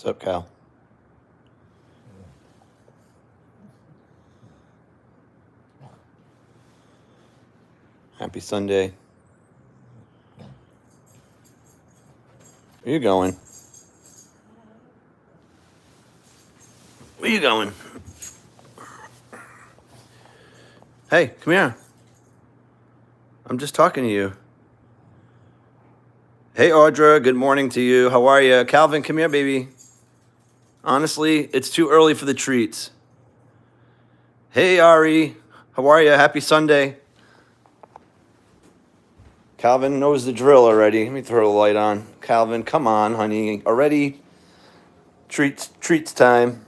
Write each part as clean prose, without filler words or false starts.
What's up, Cal? Happy Sunday. Where you going? Where you going? Hey, come here. I'm just talking to you. Hey, Audra, good morning to you. How are you? Calvin, come here, baby. Honestly, it's too early for the treats. Hey, Ari, how are you? Happy Sunday. Calvin knows the drill already. Let me throw the light on. Calvin, come on, honey. Already treats time.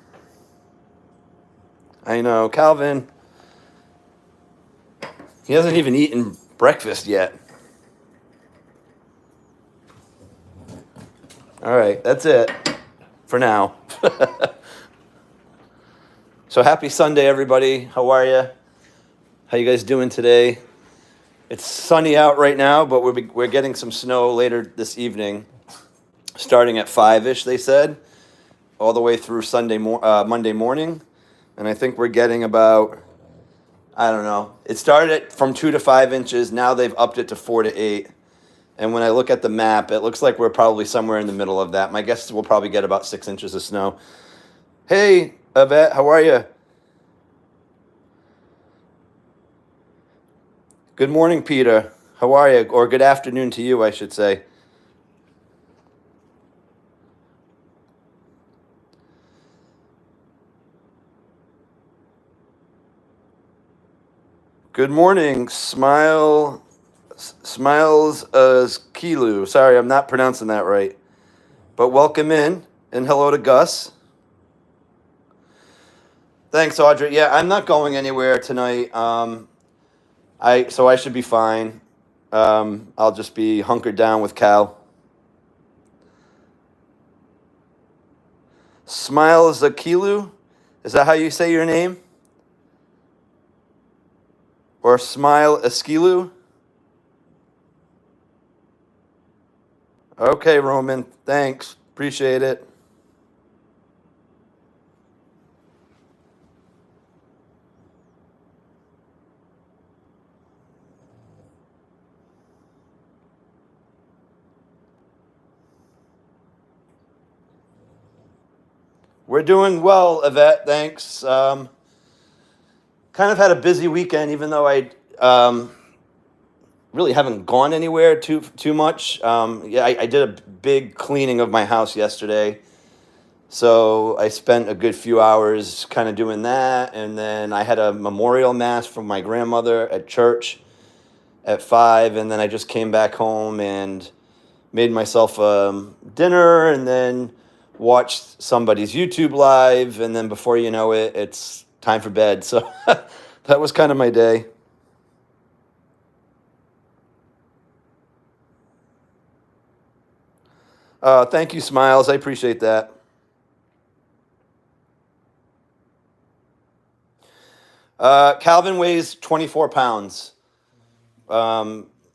I know. Calvin, he hasn't even eaten breakfast yet. All right, that's it for now. So happy Sunday, everybody. How are you? How you guys doing today? It's sunny out right now, but we're getting some snow later this evening, starting at 5-ish, they said, all the way through Monday morning. And I think we're getting about, I don't know. It started from 2 to 5 inches. Now they've upped it to 4 to 8. And when I look at the map, it looks like we're probably somewhere in the middle of that. My guess is we'll probably get about 6 inches of snow. Hey, Yvette, how are you? Good morning, Peter. How are you? Or good afternoon to you, I should say. Good morning, Smiles Kilu. Sorry, I'm not pronouncing that right. But welcome in, and hello to Gus. Thanks, Audrey. Yeah, I'm not going anywhere tonight. So I should be fine. I'll just be hunkered down with Cal. Smiles Akilu? Is that how you say your name? Or Smile Eskilu? Okay, Roman. Thanks. Appreciate it. We're doing well, Yvette. Thanks. Kind of had a busy weekend, even though I really haven't gone anywhere too much. I did a big cleaning of my house yesterday, so I spent a good few hours kind of doing that, and then I had a memorial mass from my grandmother at church at 5, and then I just came back home and made myself dinner, and then watched somebody's YouTube live, and then before you know it, it's time for bed. So that was kind of my day. Thank you, Smiles. I appreciate that. Calvin weighs 24 pounds.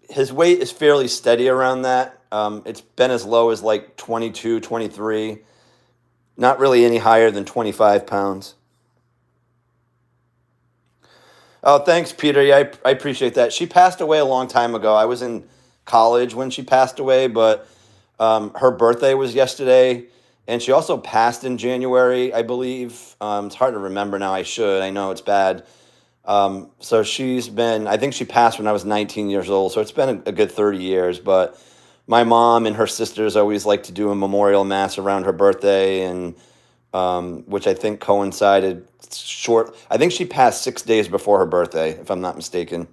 His weight is fairly steady around that. It's been as low as like 22, 23. Not really any higher than 25 pounds. Oh, thanks, Peter. Yeah, I appreciate that. She passed away a long time ago. I was in college when she passed away, but her birthday was yesterday, and she also passed in January, I believe. It's hard to remember now. I know it's bad. So I think she passed when I was 19 years old, so it's been a good 30 years, but my mom and her sisters always like to do a memorial mass around her birthday, and which I think coincided short. I think she passed 6 days before her birthday, if I'm not mistaken.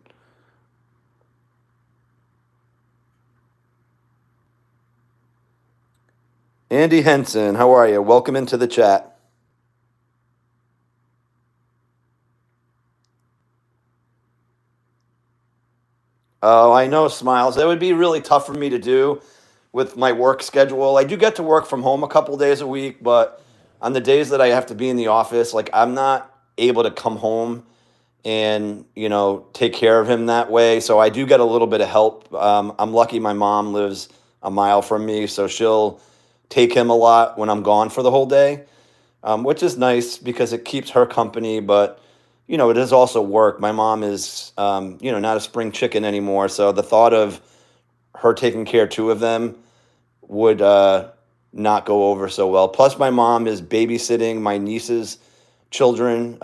Andy Henson, how are you? Welcome into the chat. Oh, I know, Smiles. That would be really tough for me to do with my work schedule. I do get to work from home a couple days a week, but on the days that I have to be in the office, like I'm not able to come home and take care of him that way. So I do get a little bit of help. I'm lucky my mom lives a mile from me, so she'll take him a lot when I'm gone for the whole day, which is nice because it keeps her company. But it is also work. My mom is not a spring chicken anymore, so the thought of her taking care of two of them would not go over so well. Plus, my mom is babysitting my niece's children.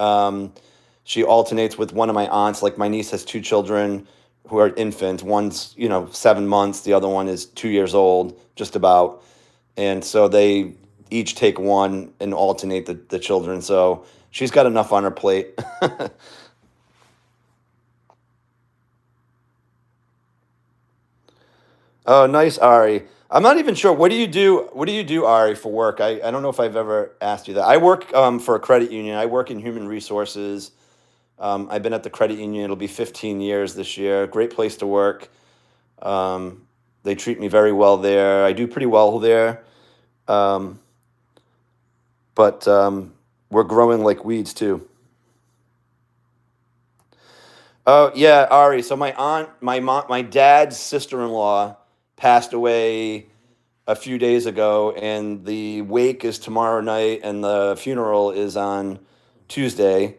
She alternates with one of my aunts. Like my niece has two children who are infants. One's 7 months. The other one is 2 years old, just about. And so they each take one and alternate the children. So she's got enough on her plate. Oh, nice, Ari. I'm not even sure. What do you do? What do you do, Ari, for work? I don't know if I've ever asked you that. I work for a credit union. I work in human resources. I've been at the credit union. It'll be 15 years this year. Great place to work. They treat me very well there. I do pretty well there. Um, but we're growing like weeds too. Oh yeah, Ari. So my aunt, my mom, my dad's sister-in-law passed away a few days ago, and the wake is tomorrow night, and the funeral is on Tuesday.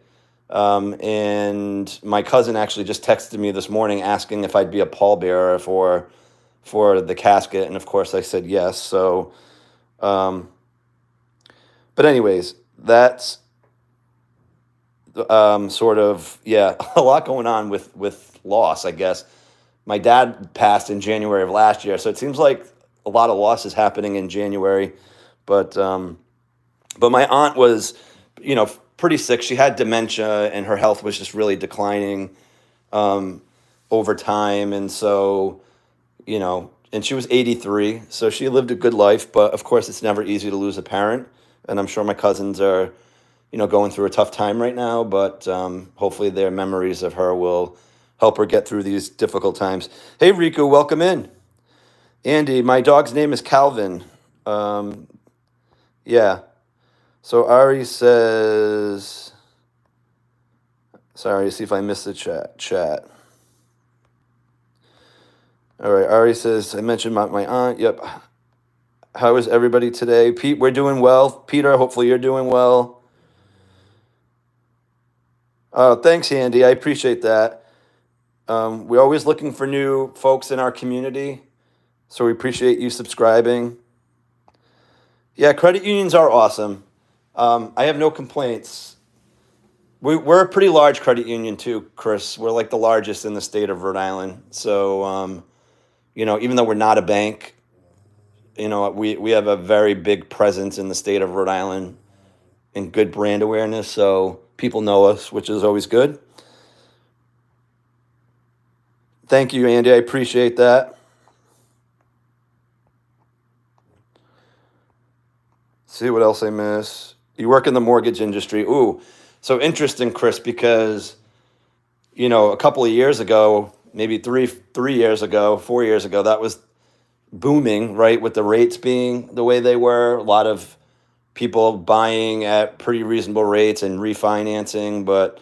And my cousin actually just texted me this morning asking if I'd be a pallbearer for the casket, and of course I said yes. So, um, but anyways, that's sort of yeah, a lot going on with loss, I guess. My dad passed in January of last year, so it seems like a lot of loss is happening in January. But my aunt was, pretty sick. She had dementia, and her health was just really declining um, over time. And so, and she was 83, so she lived a good life. But of course, it's never easy to lose a parent. And I'm sure my cousins are, going through a tough time right now. But hopefully, their memories of her will help her get through these difficult times. Hey, Riku, welcome in. Andy, my dog's name is Calvin. Um, yeah. So Ari says, sorry, see if I missed the chat. All right, Ari says, I mentioned my aunt. Yep. How is everybody today? Pete, we're doing well. Peter, hopefully you're doing well. Thanks, Andy. I appreciate that. We're always looking for new folks in our community, so we appreciate you subscribing. Yeah, credit unions are awesome. I have no complaints. We're a pretty large credit union too, Chris. We're like the largest in the state of Rhode Island. So, even though we're not a bank, we have a very big presence in the state of Rhode Island and good brand awareness. So people know us, which is always good. Thank you, Andy. I appreciate that. See what else I miss. You work in the mortgage industry. Ooh, so interesting, Chris, because a couple of years ago, maybe 3 years ago, 4 years ago, that was booming, right? With the rates being the way they were, a lot of people buying at pretty reasonable rates and refinancing. But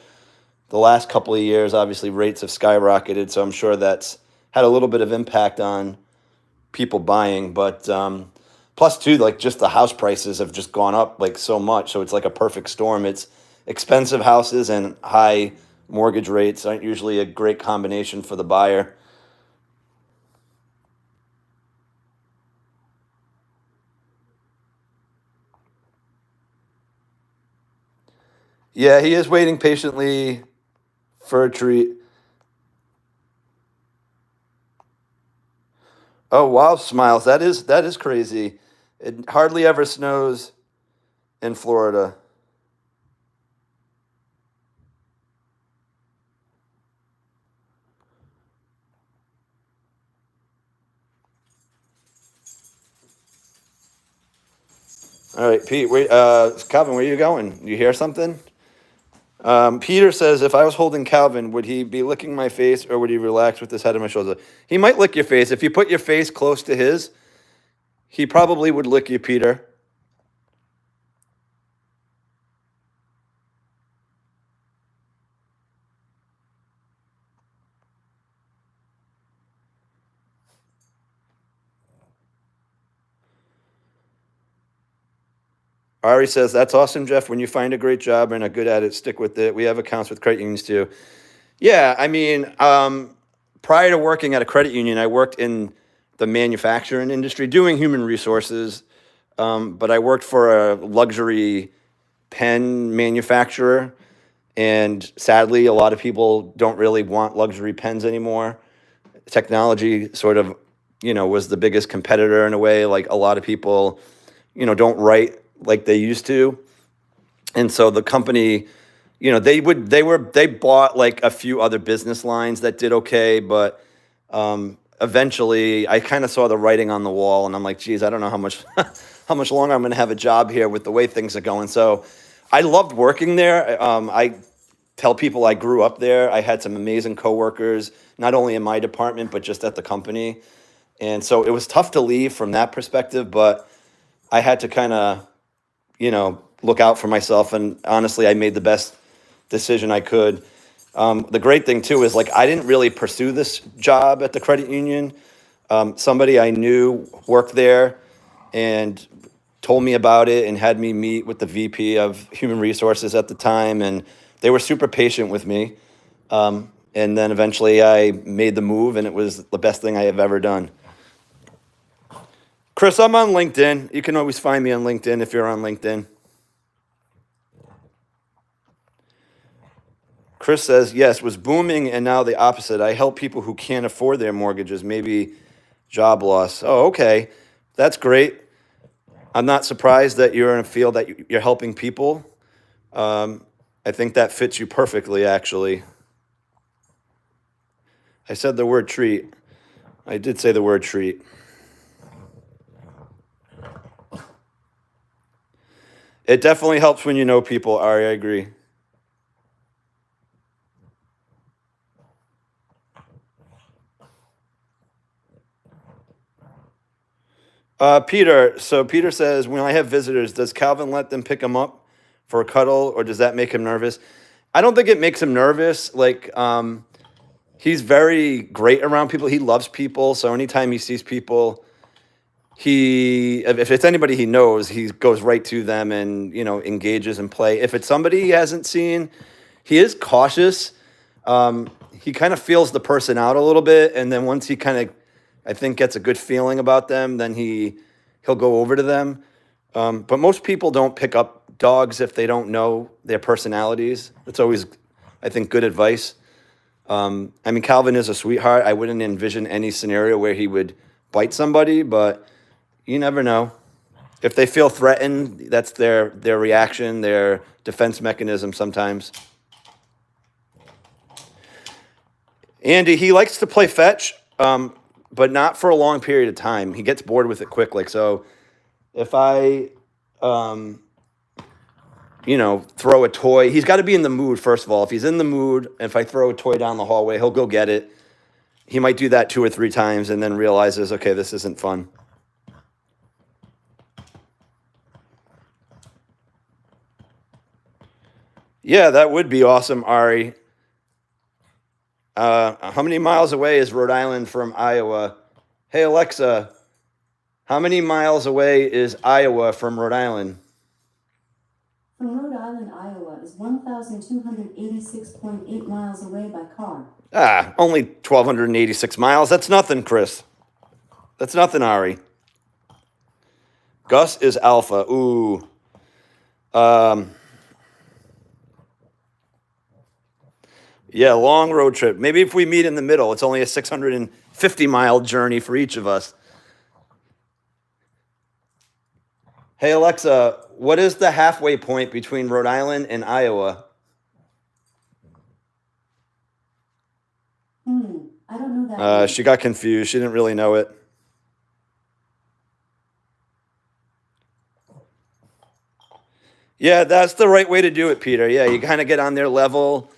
the last couple of years, obviously, rates have skyrocketed. So I'm sure that's had a little bit of impact on people buying. But plus, too, like just the house prices have just gone up like so much. So it's like a perfect storm. It's expensive houses and high mortgage rates aren't usually a great combination for the buyer. Yeah, he is waiting patiently for a treat. Oh wow, Smiles. That is crazy. It hardly ever snows in Florida. All right, Pete. Calvin, where are you going? You hear something? Peter says, if I was holding Calvin, would he be licking my face or would he relax with his head on my shoulder? He might lick your face. If you put your face close to his, he probably would lick you, Peter. Ari says, that's awesome, Jeff. When you find a great job and are good at it, stick with it. We have accounts with credit unions too. Yeah, I mean, prior to working at a credit union, I worked in the manufacturing industry doing human resources, but I worked for a luxury pen manufacturer. And sadly, a lot of people don't really want luxury pens anymore. Technology sort of, was the biggest competitor in a way. Like a lot of people, don't write like they used to. And so the company, they bought like a few other business lines that did okay, but eventually I kind of saw the writing on the wall, and I'm like, geez, I don't know how much how much longer I'm going to have a job here with the way things are going. So I loved working there. I tell people I grew up there. I had some amazing coworkers, not only in my department but just at the company, and so it was tough to leave from that perspective. But I had to kind of, look out for myself, and honestly, I made the best decision I could. The great thing too is like I didn't really pursue this job at the credit union. Somebody I knew worked there and told me about it and had me meet with the VP of Human Resources at the time, and they were super patient with me. And then eventually I made the move, and it was the best thing I have ever done. Chris, I'm on LinkedIn. You can always find me on LinkedIn if you're on LinkedIn. Chris says, yes, was booming and now the opposite. I help people who can't afford their mortgages, maybe job loss. Oh, okay. That's great. I'm not surprised that you're in a field that you're helping people. I think that fits you perfectly, actually. I said the word treat. I did say the word treat. It definitely helps when you know people, Ari, I agree. Peter says, when I have visitors, does Calvin let them pick him up for a cuddle, or does that make him nervous? I don't think it makes him nervous. Like, he's very great around people. He loves people. So anytime he sees people, if it's anybody he knows, he goes right to them and, engages and play. If it's somebody he hasn't seen, he is cautious. He kind of feels the person out a little bit. And then once he kind of, I think, gets a good feeling about them, then he'll go over to them. But most people don't pick up dogs if they don't know their personalities. It's always, I think, good advice. Calvin is a sweetheart. I wouldn't envision any scenario where he would bite somebody, but you never know. If they feel threatened, that's their reaction, their defense mechanism sometimes. Andy, he likes to play fetch, but not for a long period of time. He gets bored with it quickly. So if I, throw a toy, he's got to be in the mood, first of all. If he's in the mood, if I throw a toy down the hallway, he'll go get it. He might do that 2 or 3 times and then realizes, okay, this isn't fun. Yeah, that would be awesome, Ari. How many miles away is Rhode Island from Iowa? Hey, Alexa, how many miles away is Iowa from Rhode Island? From Rhode Island, Iowa is 1,286.8 miles away by car. Only 1,286 miles. That's nothing, Chris. That's nothing, Ari. Gus is Alpha. Ooh. Yeah, long road trip. Maybe if we meet in the middle, it's only a 650-mile journey for each of us. Hey, Alexa, what is the halfway point between Rhode Island and Iowa? I don't know that. She got confused. She didn't really know it. Yeah, that's the right way to do it, Peter. Yeah, you kind of get on their level.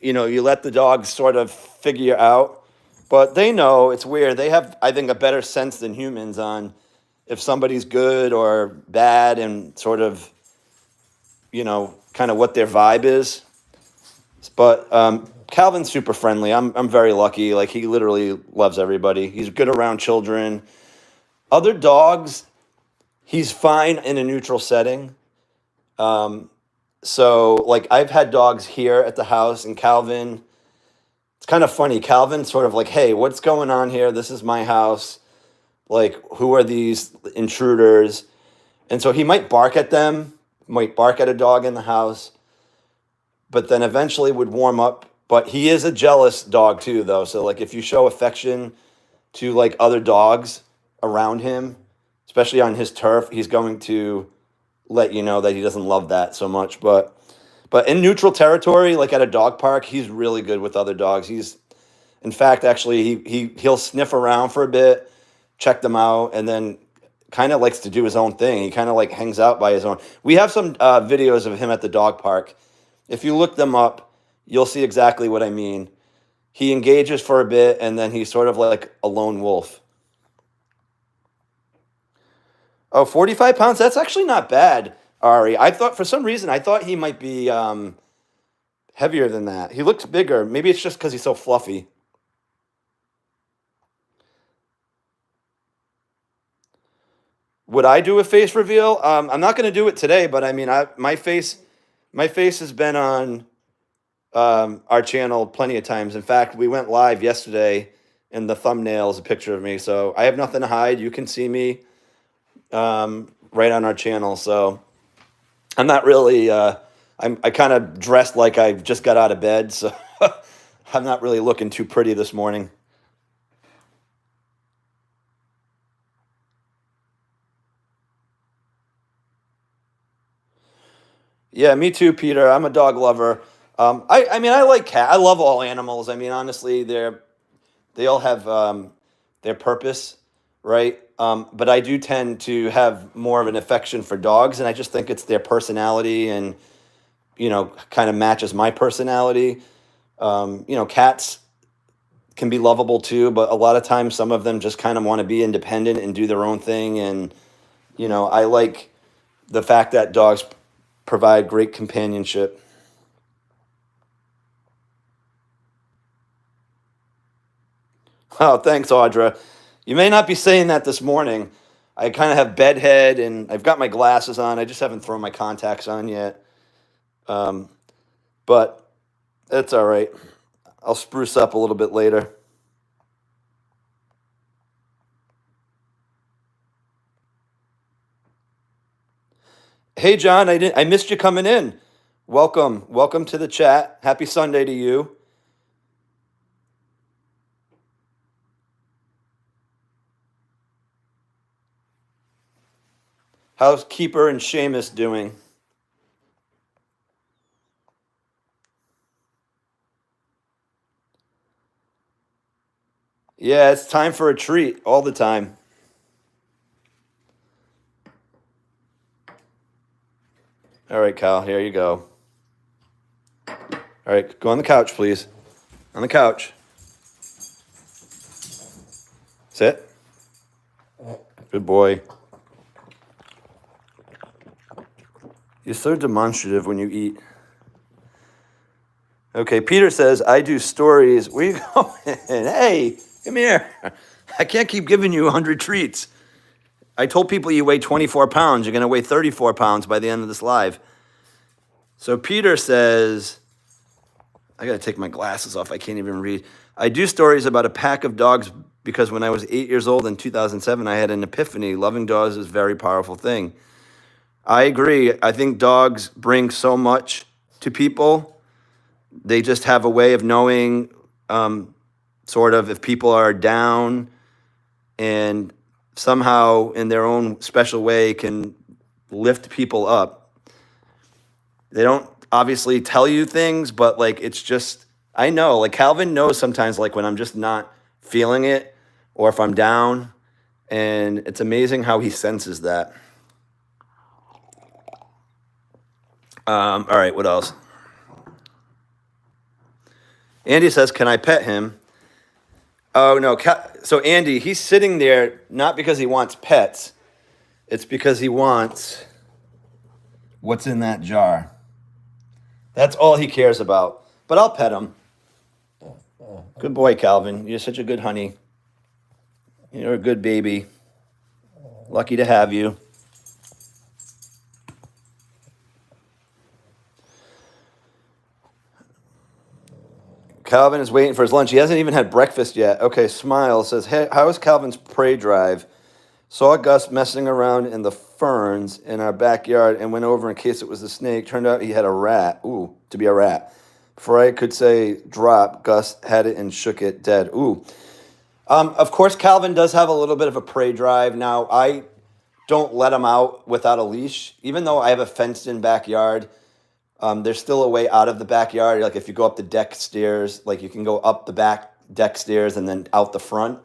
You let the dogs sort of figure out. But they know, it's weird. They have, I think, a better sense than humans on if somebody's good or bad and sort of, kind of what their vibe is. But Calvin's super friendly. I'm very lucky. Like, he literally loves everybody. He's good around children. Other dogs, he's fine in a neutral setting. So like I've had dogs here at the house, and Calvin, it's kind of funny. Calvin's sort of like, hey, what's going on here? This is my house. Like, who are these intruders? And so he might bark at them, might bark at a dog in the house, but then eventually would warm up. But he is a jealous dog too, though. So like if you show affection to like other dogs around him, especially on his turf, he's going to let you know that he doesn't love that so much. But in neutral territory, like at a dog park, he's really good with other dogs. He's, in fact, actually, he'll sniff around for a bit, check them out, and then kind of likes to do his own thing. He kind of like hangs out by his own. We have some videos of him at the dog park. If you look them up, you'll see exactly what I mean. He engages for a bit, and then he's sort of like a lone wolf. Oh, 45 pounds? That's actually not bad, Ari. I thought, for some reason, I thought he might be heavier than that. He looks bigger. Maybe it's just because he's so fluffy. Would I do a face reveal? I'm not going to do it today, but I mean, my face has been on our channel plenty of times. In fact, we went live yesterday, and the thumbnail is a picture of me. So I have nothing to hide. You can see me right on our channel. So I'm not really. I kind of dressed like I just got out of bed, so I'm not really looking too pretty this morning. Yeah, me too, Peter. I'm a dog lover. I mean, I like cat. I love all animals. I mean, honestly, they all have their purpose, right? But I do tend to have more of an affection for dogs, and I just think it's their personality, and kind of matches my personality. Cats can be lovable too, but a lot of times some of them just kind of want to be independent and do their own thing, and I like the fact that dogs provide great companionship. Oh, thanks, Audra. You may not be saying that this morning. I kind of have bedhead, and I've got my glasses on. I just haven't thrown my contacts on yet. But it's all right. I'll spruce up a little bit later. Hey, John, I missed you coming in. Welcome to the chat. Happy Sunday to you. How's Keeper and Seamus doing? Yeah, it's time for a treat all the time. All right, Kyle, here you go. All right, go on the couch, please. On the couch. Sit. Good boy. You're so demonstrative when you eat. Okay, Peter says, I do stories. Where you going? Hey, come here. I can't keep giving you 100 treats. I told people you weigh 24 pounds. You're going to weigh 34 pounds by the end of this live. So Peter says, I got to take my glasses off. I can't even read. I do stories about a pack of dogs because when I was 8 years old in 2007, I had an epiphany. Loving dogs is a very powerful thing. I agree. I think dogs bring so much to people. They just have a way of knowing sort of if people are down, and somehow in their own special way can lift people up. They don't obviously tell you things, but like it's just, I know, like Calvin knows sometimes like when I'm just not feeling it or if I'm down, and it's amazing how he senses that. All right, what else? Andy says, can I pet him? Oh, no. So, Andy, he's sitting there not because he wants pets. It's because he wants what's in that jar. That's all he cares about. But I'll pet him. Good boy, Calvin. You're such a good honey. You're a good baby. Lucky to have you. Calvin is waiting for his lunch. He hasn't even had breakfast yet. Okay, Smile says, hey, how is Calvin's prey drive? Saw Gus messing around in the ferns in our backyard and went over in case it was a snake. Turned out he had a rat. Ooh, to be a rat. Before I could say drop, Gus had it and shook it dead. Ooh. Of course, Calvin does have a little bit of a prey drive. Now, I don't let him out without a leash. Even though I have a fenced-in backyard, there's still a way out of the backyard. Like if you go up the deck stairs, like you can go up the back deck stairs and then out the front.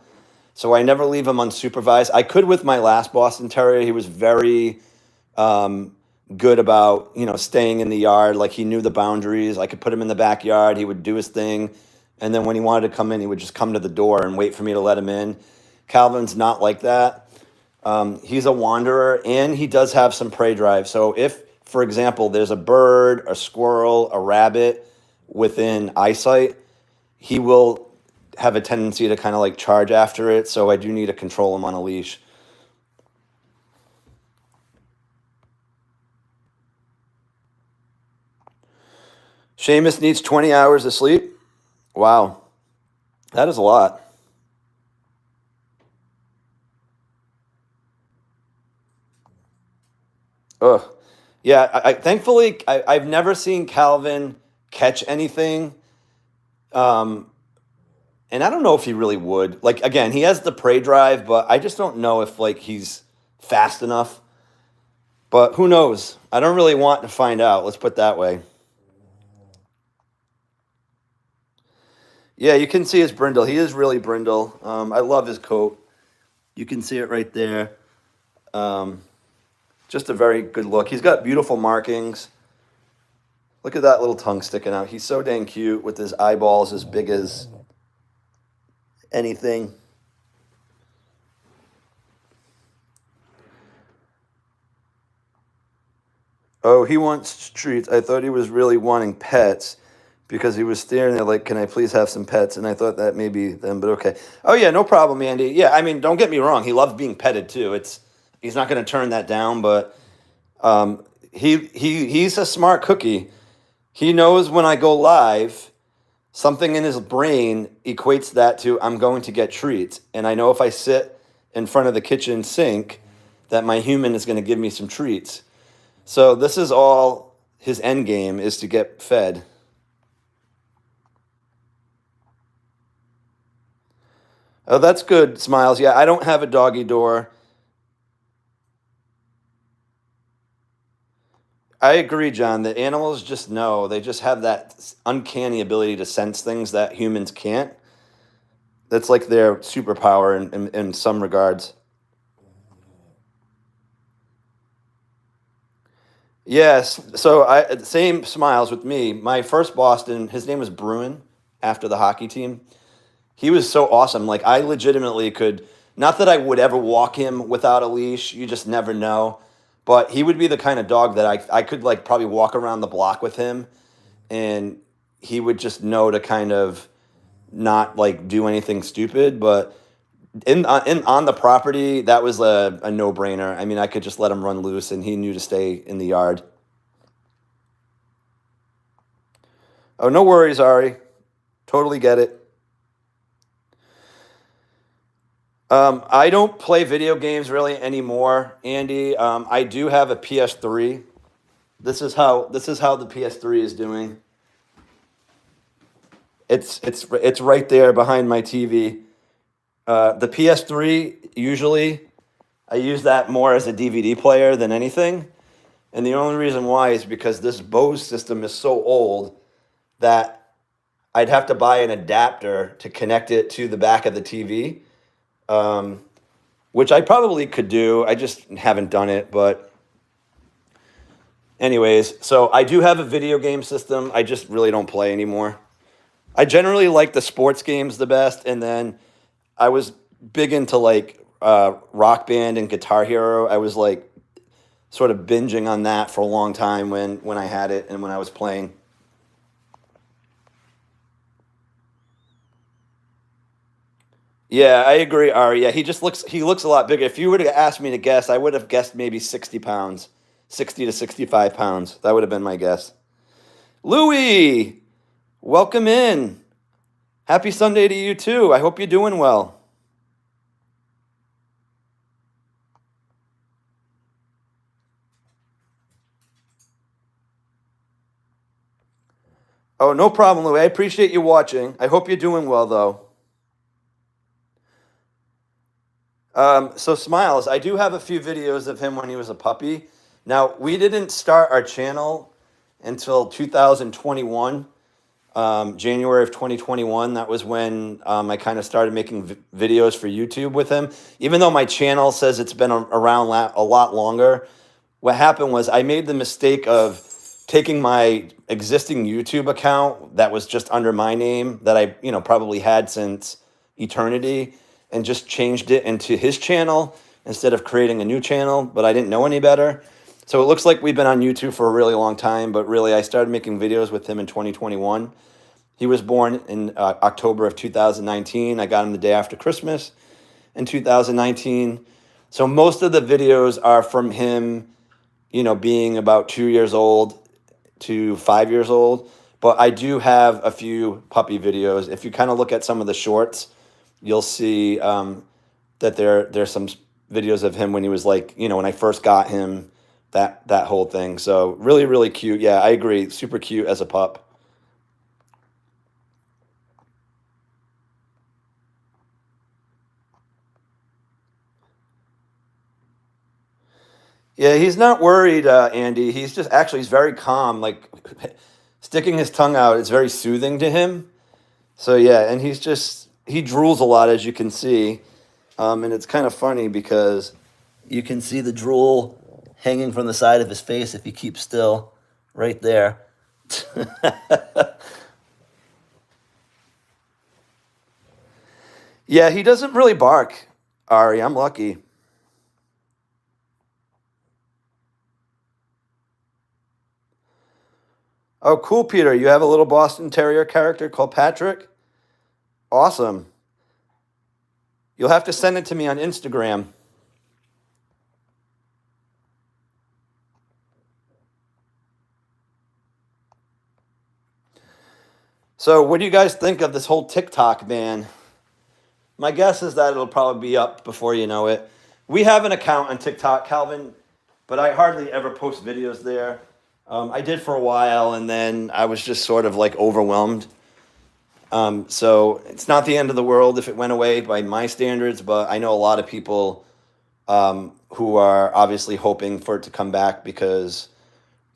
So I never leave him unsupervised. I could with my last Boston Terrier. He was very good about, staying in the yard. Like he knew the boundaries. I could put him in the backyard. He would do his thing. And then when he wanted to come in, he would just come to the door and wait for me to let him in. Calvin's not like that. He's a wanderer, and he does have some prey drive. So if, for example, there's a bird, a squirrel, a rabbit within eyesight, he will have a tendency to kind of like charge after it. So I do need to control him on a leash. Seamus needs 20 hours of sleep. Wow. That is a lot. Ugh. Yeah, thankfully, I've never seen Calvin catch anything. And I don't know if he really would. Like, again, he has the prey drive, but I just don't know if, like, he's fast enough. But who knows? I don't really want to find out. Let's put it that way. Yeah, you can see his brindle. He is really brindle. I love his coat. You can see it right there. Just a very good look. He's got beautiful markings. Look at that little tongue sticking out. He's so dang cute with his eyeballs as big as anything. Oh, he wants treats. I thought he was really wanting pets because he was staring there like, can I please have some pets? And I thought that may be them, but okay. Oh, yeah, no problem, Andy. Yeah, I mean, don't get me wrong. He loves being petted, too. He's not going to turn that down, but he's a smart cookie. He knows when I go live, something in his brain equates that to I'm going to get treats. And I know if I sit in front of the kitchen sink that my human is going to give me some treats. So this is all his end game, is to get fed. Oh, that's good, Smiles. Yeah, I don't have a doggy door. I agree, John. The animals just know. They just have that uncanny ability to sense things that humans can't. That's like their superpower in some regards. Yes. So same Smiles with me. My first Boston, his name was Bruin, after the hockey team. He was so awesome. Like I legitimately could, not that I would ever walk him without a leash. You just never know. But he would be the kind of dog that I could like probably walk around the block with him, and he would just know to kind of not like do anything stupid. But in on the property, that was a no brainer. I mean, I could just let him run loose, and he knew to stay in the yard. Oh, no worries, Ari. Totally get it. I don't play video games really anymore, Andy. I do have a PS3. This is how the PS3 is doing. It's right there behind my TV. The PS3, usually I use that more as a DVD player than anything. And the only reason why is because this Bose system is so old that I'd have to buy an adapter to connect it to the back of the TV, which I probably could do. I just haven't done it. But anyways, so I do have a video game system. I just really don't play anymore. I generally like the sports games the best, and then I was big into like Rock Band and Guitar Hero. I was like sort of binging on that for a long time when I had it and when I was playing. Yeah, I agree, Ari. Yeah, he looks a lot bigger. If you were to ask me to guess, I would have guessed maybe 60 pounds, 60 to 65 pounds. That would have been my guess. Louis, welcome in. Happy Sunday to you too. I hope you're doing well. Oh, no problem, Louie. I appreciate you watching. I hope you're doing well, though. So Smiles, I do have a few videos of him when he was a puppy. Now, we didn't start our channel until 2021, January of 2021. That was when I kind of started making videos for YouTube with him. Even though my channel says it's been around a lot longer, what happened was I made the mistake of taking my existing YouTube account that was just under my name that I, probably had since eternity, and just changed it into his channel instead of creating a new channel, but I didn't know any better. So it looks like we've been on YouTube for a really long time, but really I started making videos with him in 2021. He was born in October of 2019. I got him the day after Christmas in 2019. So most of the videos are from him, being about 2 years old to 5 years old. But I do have a few puppy videos. If you kind of look at some of the shorts, you'll see that there's some videos of him when he was like, when I first got him, that whole thing. So really, really cute. Yeah, I agree. Super cute as a pup. Yeah, he's not worried, Andy. He's very calm. Like sticking his tongue out is very soothing to him. So yeah, and he drools a lot, as you can see. And it's kind of funny because you can see the drool hanging from the side of his face if he keeps still right there. Yeah, he doesn't really bark, Ari. I'm lucky. Oh, cool, Peter. You have a little Boston Terrier character called Patrick? Awesome. You'll have to send it to me on Instagram. So, what do you guys think of this whole TikTok ban? My guess is that it'll probably be up before you know it. We have an account on TikTok, Calvin, but I hardly ever post videos there. I did for a while, and then I was just sort of like overwhelmed. So it's not the end of the world if it went away by my standards, but I know a lot of people who are obviously hoping for it to come back because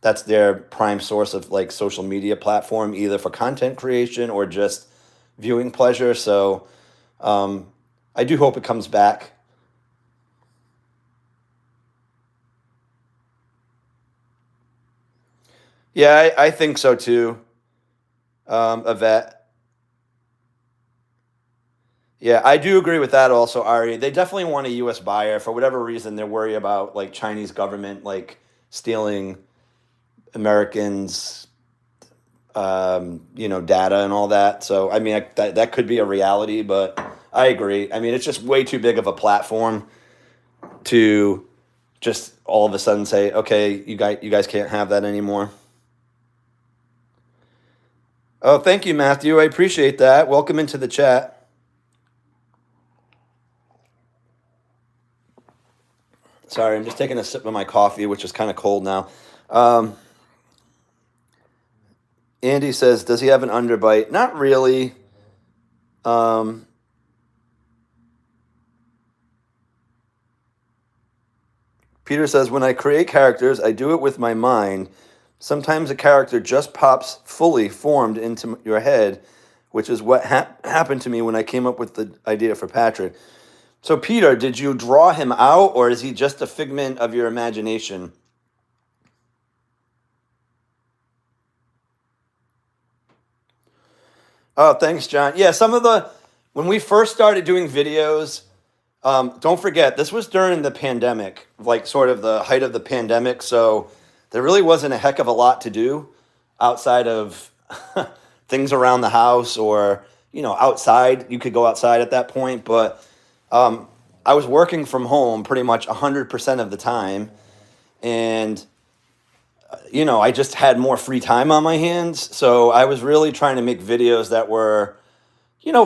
that's their prime source of like social media platform, either for content creation or just viewing pleasure. So I do hope it comes back. Yeah, I think so too. Yvette. Yeah, I do agree with that also, Ari. They definitely want a US buyer. For whatever reason, they're worried about like Chinese government like stealing Americans data and all that. So I mean that could be a reality, but I agree. I mean, it's just way too big of a platform to just all of a sudden say, okay, you guys can't have that anymore. Oh, thank you, Matthew. I appreciate that. Welcome into the chat. Sorry, I'm just taking a sip of my coffee, which is kind of cold now. Andy says, does he have an underbite? Not really. Peter says, when I create characters, I do it with my mind. Sometimes a character just pops fully formed into your head, which is what happened to me when I came up with the idea for Patrick. So, Peter, did you draw him out, or is he just a figment of your imagination? Oh, thanks, John. Yeah, when we first started doing videos, don't forget, this was during the pandemic, like sort of the height of the pandemic. So there really wasn't a heck of a lot to do outside of things around the house or, outside. You could go outside at that point. But I was working from home pretty much 100% of the time. And, I just had more free time on my hands. So I was really trying to make videos that were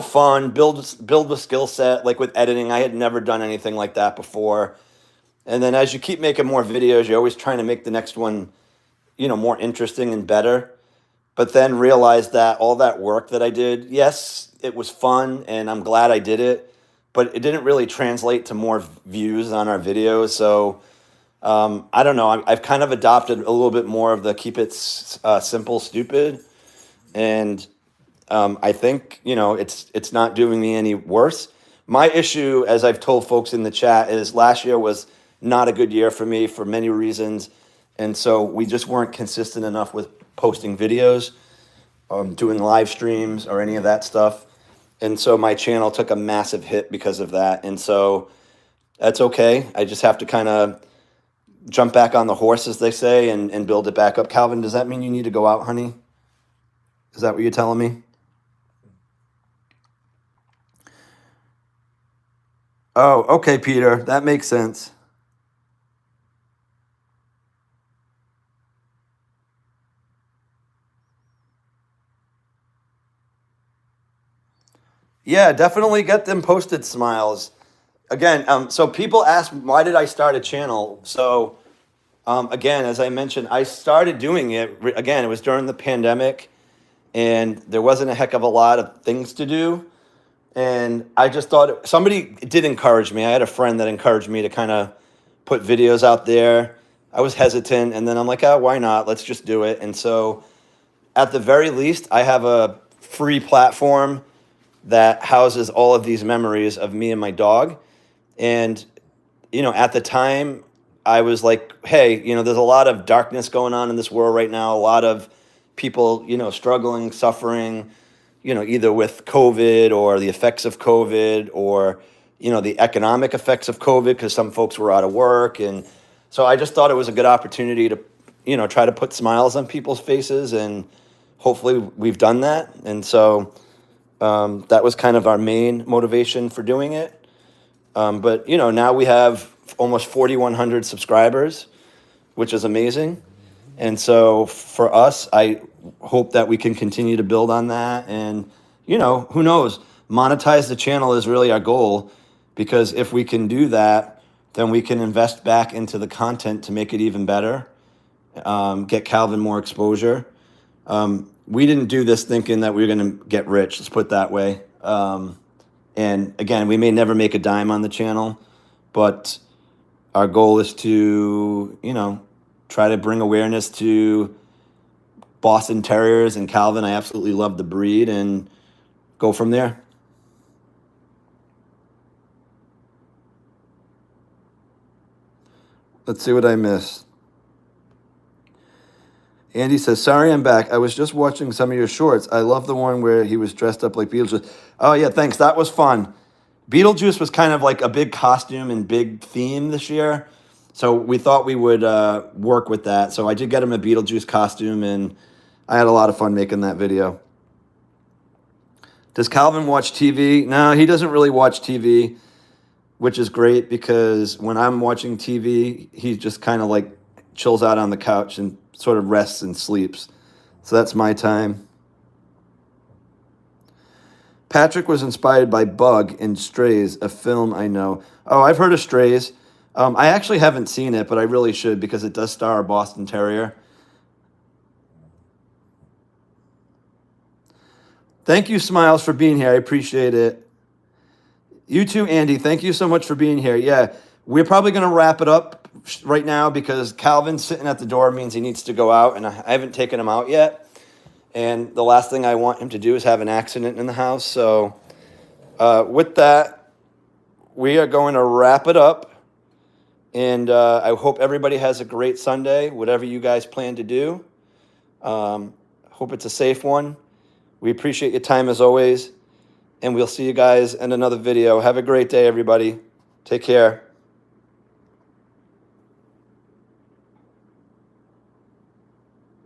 fun, build the skill set. Like with editing, I had never done anything like that before. And then as you keep making more videos, you're always trying to make the next one, more interesting and better. But then realize that all that work that I did, yes, it was fun and I'm glad I did it, but it didn't really translate to more views on our videos. So I don't know. I've kind of adopted a little bit more of the keep it simple, stupid, and I think it's not doing me any worse. My issue, as I've told folks in the chat, is last year was not a good year for me for many reasons, and so we just weren't consistent enough with posting videos, doing live streams, or any of that stuff, and so my channel took a massive hit because of that, and so that's okay. I just have to kind of jump back on the horse, as they say, and build it back up. Calvin, does that mean you need to go out, honey? Is that what you're telling me? Oh, okay, Peter. That makes sense. Yeah, definitely get them posted smiles. Again, so people ask, why did I start a channel? So, again, as I mentioned, I started doing it, again, it was during the pandemic, and there wasn't a heck of a lot of things to do. And I just thought somebody did encourage me. I had a friend that encouraged me to kind of put videos out there. I was hesitant, and then I'm like, oh, why not? Let's just do it. And so, at the very least, I have a free platform that houses all of these memories of me and my dog. And, at the time, I was like, hey, there's a lot of darkness going on in this world right now, a lot of people, struggling, suffering, either with COVID or the effects of COVID or, the economic effects of COVID because some folks were out of work. And so I just thought it was a good opportunity to, try to put smiles on people's faces. And hopefully we've done that. And so that was kind of our main motivation for doing it. But, now we have almost 4,100 subscribers, which is amazing. And so for us, I hope that we can continue to build on that. And, who knows? Monetize the channel is really our goal, because if we can do that, then we can invest back into the content to make it even better, get Calvin more exposure. We didn't do this thinking that we were going to get rich, let's put it that way. And again, we may never make a dime on the channel, but our goal is to, try to bring awareness to Boston Terriers and Calvin. I absolutely love the breed, and go from there. Let's see what I missed. Andy says, sorry, I'm back. I was just watching some of your shorts. I love the one where he was dressed up like Beetlejuice. Oh, yeah, thanks. That was fun. Beetlejuice was kind of like a big costume and big theme this year. So we thought we would work with that. So I did get him a Beetlejuice costume, and I had a lot of fun making that video. Does Calvin watch TV? No, he doesn't really watch TV, which is great because when I'm watching TV, he just kind of like chills out on the couch and sort of rests and sleeps. So that's my time. Patrick was inspired by Bug in Strays, a film I know. Oh, I've heard of Strays. I actually haven't seen it, but I really should because it does star a Boston Terrier. Thank you, Smiles, for being here. I appreciate it. You too, Andy. Thank you so much for being here. Yeah, we're probably going to wrap it up right now because Calvin's sitting at the door means he needs to go out, and I haven't taken him out yet. And the last thing I want him to do is have an accident in the house. So with that, we are going to wrap it up. And I hope everybody has a great Sunday, whatever you guys plan to do. Hope it's a safe one. We appreciate your time as always. And we'll see you guys in another video. Have a great day, everybody. Take care.